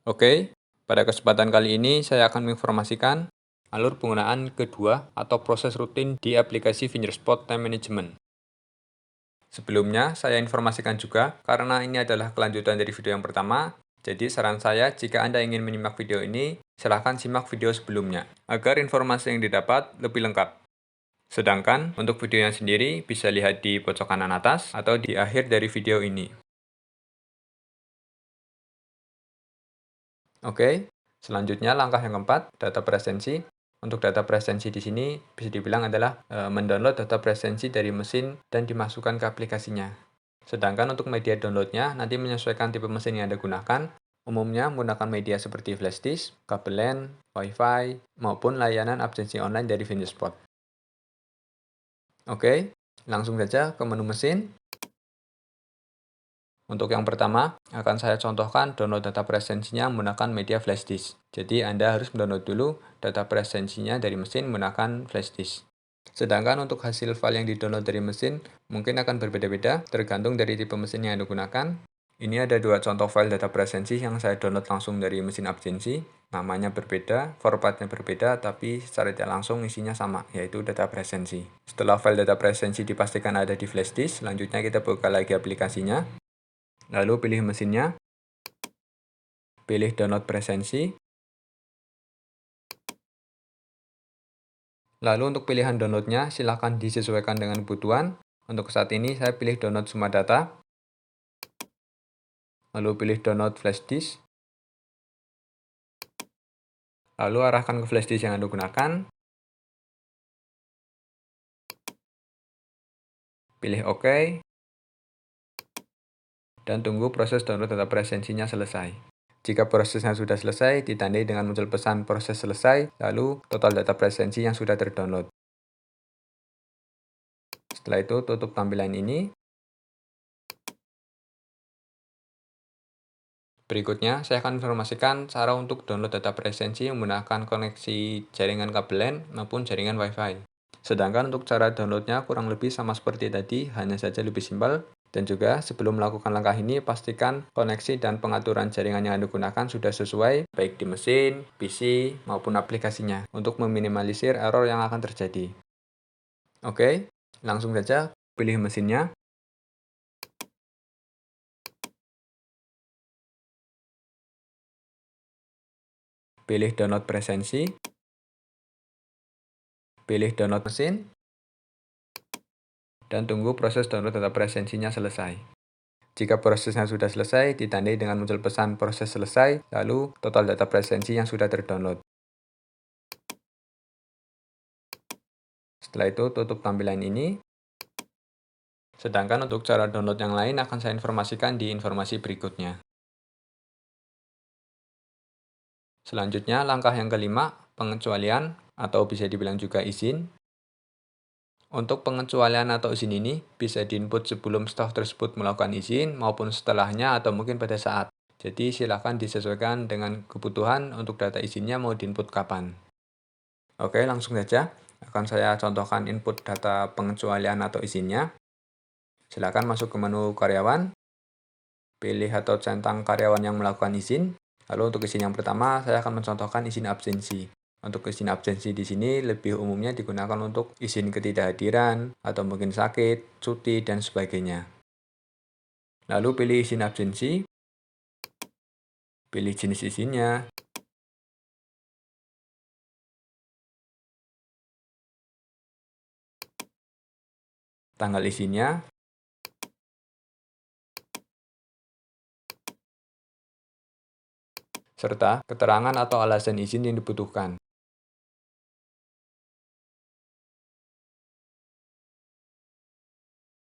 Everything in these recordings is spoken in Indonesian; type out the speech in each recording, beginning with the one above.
Oke, pada kesempatan kali ini saya akan menginformasikan alur penggunaan kedua atau proses rutin di aplikasi Fingerspot Time Management. Sebelumnya, saya informasikan juga karena ini adalah kelanjutan dari video yang pertama, jadi saran saya jika Anda ingin menyimak video ini, silahkan simak video sebelumnya, agar informasi yang didapat lebih lengkap. Sedangkan untuk videonya sendiri bisa lihat di pojok kanan atas atau di akhir dari video ini. Oke, selanjutnya langkah yang keempat, data presensi. Untuk data presensi di sini bisa dibilang adalah mendownload data presensi dari mesin dan dimasukkan ke aplikasinya. Sedangkan untuk media downloadnya nanti menyesuaikan tipe mesin yang Anda gunakan. Umumnya menggunakan media seperti flash disk, kabel LAN, WiFi, maupun layanan absensi online dari Fingerspot. Oke, langsung saja ke menu mesin. Untuk yang pertama, akan saya contohkan download data presensinya menggunakan media flash disk. Jadi Anda harus mendownload dulu data presensinya dari mesin menggunakan flash disk. Sedangkan untuk hasil file yang didownload dari mesin, mungkin akan berbeda-beda tergantung dari tipe mesin yang Anda gunakan. Ini ada dua contoh file data presensi yang saya download langsung dari mesin absensi. Namanya berbeda, formatnya berbeda, tapi secara tidak langsung isinya sama, yaitu data presensi. Setelah file data presensi dipastikan ada di flash disk, selanjutnya kita buka lagi aplikasinya. Lalu pilih mesinnya, pilih download presensi. Lalu untuk pilihan downloadnya silahkan disesuaikan dengan kebutuhan. Untuk saat ini saya pilih download semua data. Lalu pilih download flash disk. Lalu arahkan ke flash disk yang Anda gunakan. Pilih OK. Dan tunggu proses download data presensinya selesai. Jika prosesnya sudah selesai, ditandai dengan muncul pesan proses selesai, lalu total data presensi yang sudah terdownload. Setelah itu, tutup tampilan ini. Berikutnya, saya akan informasikan cara untuk download data presensi menggunakan koneksi jaringan kabel LAN maupun jaringan WiFi. Sedangkan untuk cara downloadnya kurang lebih sama seperti tadi, hanya saja lebih simpel. Dan juga sebelum melakukan langkah ini, pastikan koneksi dan pengaturan jaringan yang Anda gunakan sudah sesuai, baik di mesin, PC, maupun aplikasinya, untuk meminimalisir error yang akan terjadi. Oke, langsung saja pilih mesinnya. Pilih download presensi. Pilih download mesin. Dan tunggu proses download data presensinya selesai. Jika prosesnya sudah selesai, ditandai dengan muncul pesan proses selesai, lalu total data presensi yang sudah terdownload. Setelah itu, tutup tampilan ini. Sedangkan untuk cara download yang lain akan saya informasikan di informasi berikutnya. Selanjutnya, langkah yang kelima, pengecualian atau bisa dibilang juga izin. Untuk pengecualian atau izin ini bisa diinput sebelum staf tersebut melakukan izin maupun setelahnya atau mungkin pada saat. Jadi silakan disesuaikan dengan kebutuhan untuk data izinnya mau diinput kapan. Oke, langsung saja. Akan saya contohkan input data pengecualian atau izinnya. Silakan masuk ke menu karyawan. Pilih atau centang karyawan yang melakukan izin. Lalu untuk izin yang pertama, saya akan mencontohkan izin absensi. Untuk izin absensi di sini lebih umumnya digunakan untuk izin ketidakhadiran, atau mungkin sakit, cuti, dan sebagainya. Lalu pilih izin absensi, pilih jenis izinnya, tanggal izinnya, serta keterangan atau alasan izin yang dibutuhkan.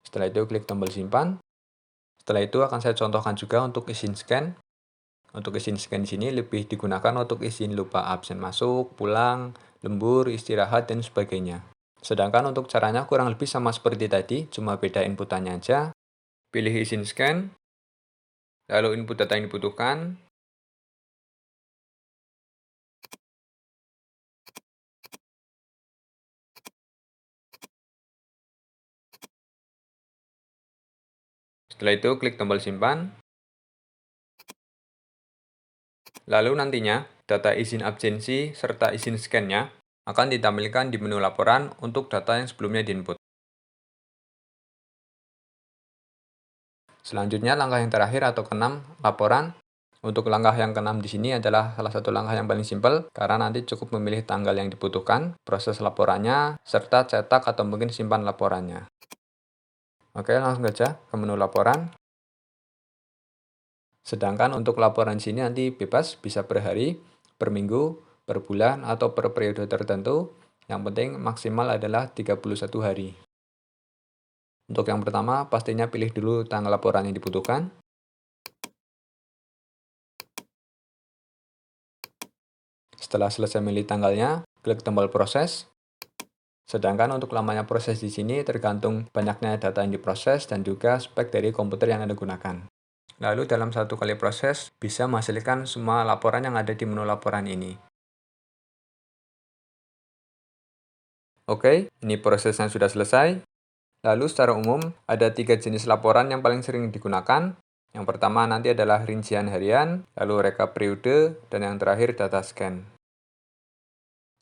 Setelah itu klik tombol simpan. Setelah itu akan saya contohkan juga untuk izin scan. Untuk izin scan di sini lebih digunakan untuk izin lupa absen masuk, pulang, lembur, istirahat, dan sebagainya. Sedangkan untuk caranya kurang lebih sama seperti tadi, cuma beda inputannya aja. Pilih izin scan, lalu input data yang dibutuhkan. Setelah itu klik tombol simpan. Lalu nantinya, data izin absensi serta izin scan-nya akan ditampilkan di menu laporan untuk data yang sebelumnya diinput. Selanjutnya, langkah yang terakhir atau keenam, laporan. Untuk langkah yang keenam di sini adalah salah satu langkah yang paling simpel, karena nanti cukup memilih tanggal yang dibutuhkan, proses laporannya, serta cetak atau mungkin simpan laporannya. Oke, langsung saja ke menu laporan. Sedangkan untuk laporan sini nanti bebas, bisa per hari, per minggu, per bulan, atau per periode tertentu. Yang penting maksimal adalah 31 hari. Untuk yang pertama, pastinya pilih dulu tanggal laporan yang dibutuhkan. Setelah selesai milih tanggalnya, klik tombol proses. Sedangkan untuk lamanya proses di sini tergantung banyaknya data yang diproses dan juga spek dari komputer yang Anda gunakan. Lalu dalam satu kali proses, bisa menghasilkan semua laporan yang ada di menu laporan ini. Oke, ini prosesnya sudah selesai. Lalu secara umum, ada 3 jenis laporan yang paling sering digunakan. Yang pertama nanti adalah rincian harian, lalu rekap periode, dan yang terakhir data scan.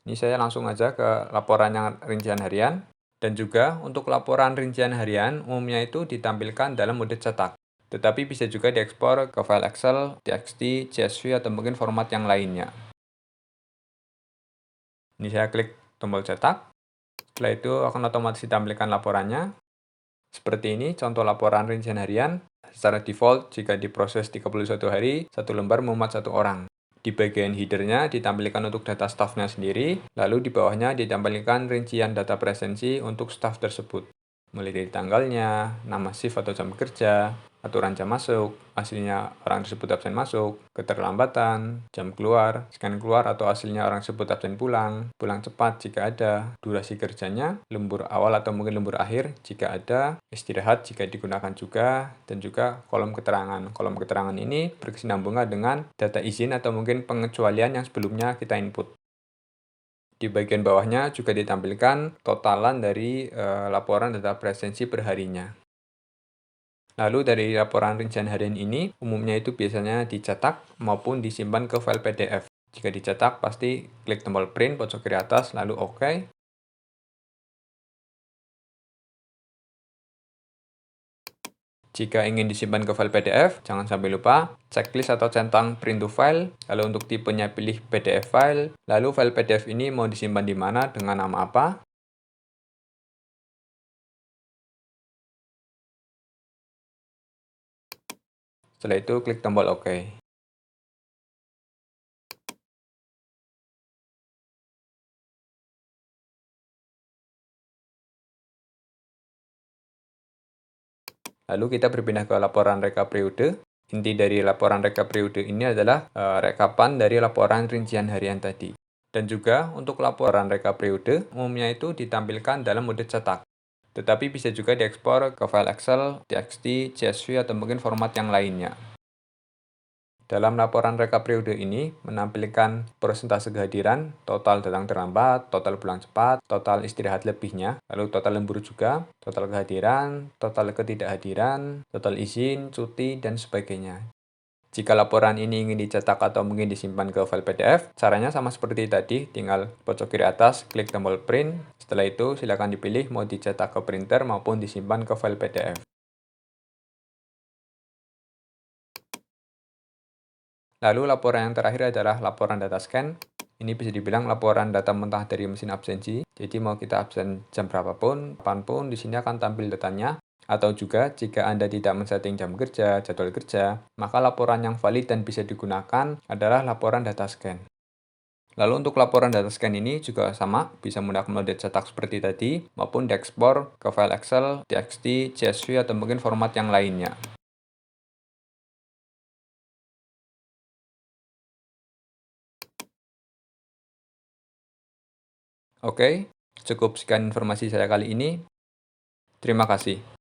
Ini saya langsung aja ke laporan yang rincian harian. Dan juga untuk laporan rincian harian, umumnya itu ditampilkan dalam mode cetak. Tetapi bisa juga diekspor ke file Excel, TXT, CSV, atau mungkin format yang lainnya. Ini saya klik tombol cetak. Setelah itu akan otomatis ditampilkan laporannya. Seperti ini contoh laporan rincian harian. Secara default, jika diproses 31 hari, satu lembar memuat satu orang. Di bagian header-nya ditampilkan untuk data staff-nya sendiri, lalu di bawahnya ditampilkan rincian data presensi untuk staff tersebut. Mulai dari tanggalnya, nama shift atau jam kerja, aturan jam masuk, hasilnya orang tersebut absen masuk, keterlambatan, jam keluar, scan keluar atau hasilnya orang tersebut absen pulang, pulang cepat jika ada, durasi kerjanya, lembur awal atau mungkin lembur akhir jika ada, istirahat jika digunakan juga, dan juga kolom keterangan. Kolom keterangan ini berkesinambungan dengan data izin atau mungkin pengecualian yang sebelumnya kita input. Di bagian bawahnya juga ditampilkan totalan dari laporan data presensi per harinya. Lalu dari laporan rincian harian ini, umumnya itu biasanya dicetak maupun disimpan ke file PDF. Jika dicetak, pasti klik tombol print pojok kiri atas, lalu OK. Jika ingin disimpan ke file PDF, jangan sampai lupa checklist atau centang print to file, lalu untuk tipenya pilih PDF file, lalu file PDF ini mau disimpan di mana dengan nama apa. Setelah itu klik tombol OK. Lalu kita berpindah ke laporan rekap periode. Inti dari laporan rekap periode ini adalah rekapan dari laporan rincian harian tadi. Dan juga untuk laporan rekap periode, umumnya itu ditampilkan dalam mode cetak. Tetapi bisa juga diekspor ke file Excel, TXT, CSV, atau mungkin format yang lainnya. Dalam laporan rekap periode ini, menampilkan persentase kehadiran, total datang terlambat, total pulang cepat, total istirahat lebihnya, lalu total lembur juga, total kehadiran, total ketidakhadiran, total izin, cuti, dan sebagainya. Jika laporan ini ingin dicetak atau mungkin disimpan ke file PDF, caranya sama seperti tadi, tinggal pojok kiri atas, klik tombol print. Setelah itu, silakan dipilih mau dicetak ke printer maupun disimpan ke file PDF. Lalu laporan yang terakhir adalah laporan data scan. Ini bisa dibilang laporan data mentah dari mesin absensi. Jadi mau kita absen jam berapapun, kapanpun, di sini akan tampil datanya. Atau juga jika Anda tidak men-setting jam kerja, jadwal kerja, maka laporan yang valid dan bisa digunakan adalah laporan data scan. Lalu untuk laporan data scan ini juga sama, bisa menggunakan mode cetak seperti tadi, maupun diekspor ke file Excel, TXT, CSV, atau mungkin format yang lainnya. Oke, cukup sekian informasi saya kali ini. Terima kasih.